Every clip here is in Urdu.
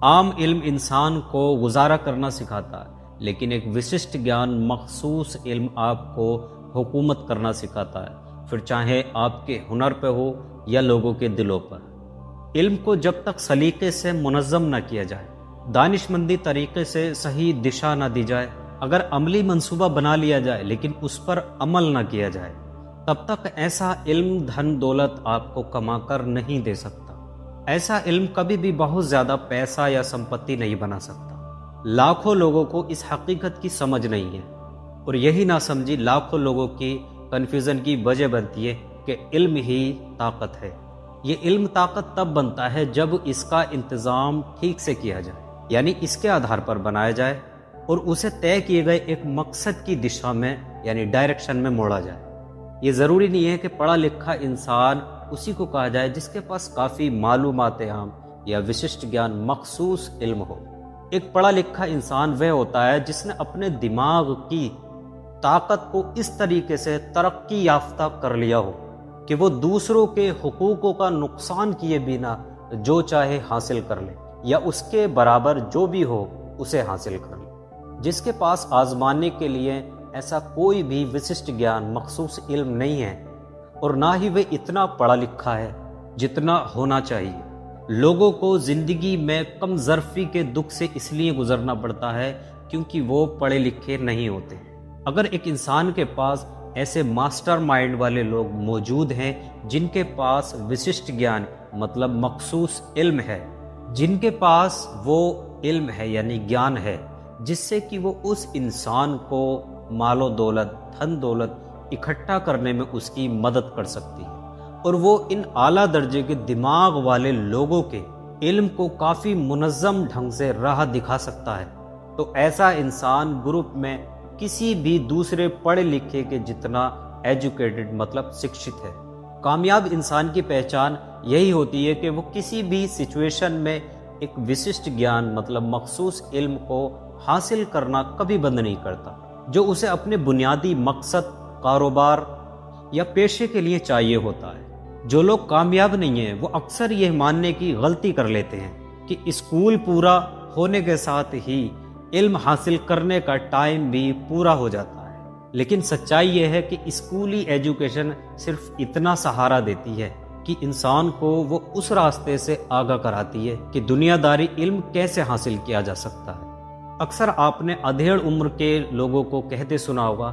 عام علم انسان کو گزارا کرنا سکھاتا ہے، لیکن ایک وششٹ گیان مخصوص علم آپ کو حکومت کرنا سکھاتا ہے، پھر چاہے آپ کے ہنر پہ ہو یا لوگوں کے دلوں پر۔ علم کو جب تک سلیقے سے منظم نہ کیا جائے، دانش مندی طریقے سے صحیح دشا نہ دی جائے، اگر عملی منصوبہ بنا لیا جائے لیکن اس پر عمل نہ کیا جائے، تب تک ایسا علم دھن دولت آپ کو کما کر نہیں دے سکتا۔ ایسا علم کبھی بھی بہت زیادہ پیسہ یا سمپتی نہیں بنا سکتا۔ لاکھوں لوگوں کو اس حقیقت کی سمجھ نہیں ہے، اور یہی نہ سمجھی لاکھوں لوگوں کی کنفیوژن کی وجہ بنتی ہے کہ علم ہی طاقت ہے۔ یہ علم طاقت تب بنتا ہے جب اس کا انتظام ٹھیک سے کیا جائے، یعنی اس کے آدھار پر بنایا جائے اور اسے طے کیے گئے ایک مقصد کی دشا میں یعنی ڈائریکشن میں موڑا جائے۔ یہ ضروری نہیں ہے کہ پڑھا لکھا انسان اسی کو کہا جائے جس کے پاس کافی معلومات عام یا وششٹ گیان مخصوص علم ہو۔ ایک پڑھا لکھا انسان وہ ہوتا ہے جس نے اپنے دماغ کی طاقت کو اس طریقے سے ترقی یافتہ کر لیا ہو کہ وہ دوسروں کے حقوقوں کا نقصان کیے بنا جو چاہے حاصل کر لے، یا اس کے برابر جو بھی ہو اسے حاصل کر لے۔ جس کے پاس آزمانے کے لیے ایسا کوئی بھی وششٹ گیان مخصوص علم نہیں ہے، اور نہ ہی وہ اتنا پڑھا لکھا ہے جتنا ہونا چاہیے۔ لوگوں کو زندگی میں کم ظرفی کے دکھ سے اس لیے گزرنا پڑتا ہے کیونکہ وہ پڑھے لکھے نہیں ہوتے۔ اگر ایک انسان کے پاس ایسے ماسٹر مائنڈ والے لوگ موجود ہیں جن کے پاس وششٹ گیان مطلب مخصوص علم ہے، جن کے پاس وہ علم ہے یعنی گیان ہے جس سے کہ وہ اس انسان کو مال و دولت، دھن دولت اکٹھا کرنے میں اس کی مدد کر سکتی ہے، اور وہ ان اعلیٰ درجے کے دماغ والے لوگوں کے علم کو کافی منظم ڈھنگ سے راہ دکھا سکتا ہے، تو ایسا انسان گروپ میں کسی بھی دوسرے پڑھے لکھے کے جتنا ایجوکیٹڈ مطلب شکشت ہے۔ کامیاب انسان کی پہچان یہی ہوتی ہے کہ وہ کسی بھی سچویشن میں ایک وششٹ گیان مطلب مخصوص علم کو حاصل کرنا کبھی بند نہیں کرتا، جو اسے اپنے بنیادی مقصد، کاروبار یا پیشے کے لیے چاہیے ہوتا ہے۔ جو لوگ کامیاب نہیں ہیں وہ اکثر یہ ماننے کی غلطی کر لیتے ہیں کہ اسکول پورا ہونے کے ساتھ ہی علم حاصل کرنے کا ٹائم بھی پورا ہو جاتا ہے، لیکن سچائی یہ ہے کہ اسکولی ایجوکیشن صرف اتنا سہارا دیتی ہے کہ انسان کو وہ اس راستے سے آگاہ کراتی ہے کہ دنیا داری علم کیسے حاصل کیا جا سکتا ہے۔ اکثر آپ نے ادھیڑ عمر کے لوگوں کو کہتے سنا ہوگا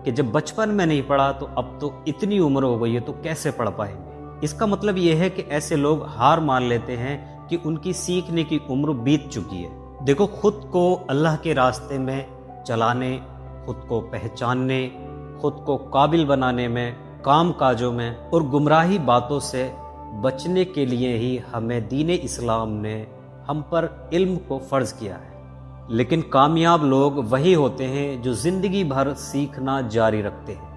کہ جب بچپن میں نہیں پڑھا تو اب تو اتنی عمر ہو گئی ہے تو کیسے پڑھ پائیں گے۔ اس کا مطلب یہ ہے کہ ایسے لوگ ہار مان لیتے ہیں کہ ان کی سیکھنے کی عمر بیت چکی ہے۔ دیکھو، خود کو اللہ کے راستے میں چلانے، خود کو پہچاننے، خود کو قابل بنانے میں، کام کاجوں میں اور گمراہی باتوں سے بچنے کے لیے ہی ہمیں دین اسلام نے ہم پر علم کو فرض کیا ہے۔ لیکن کامیاب لوگ وہی ہوتے ہیں جو زندگی بھر سیکھنا جاری رکھتے ہیں۔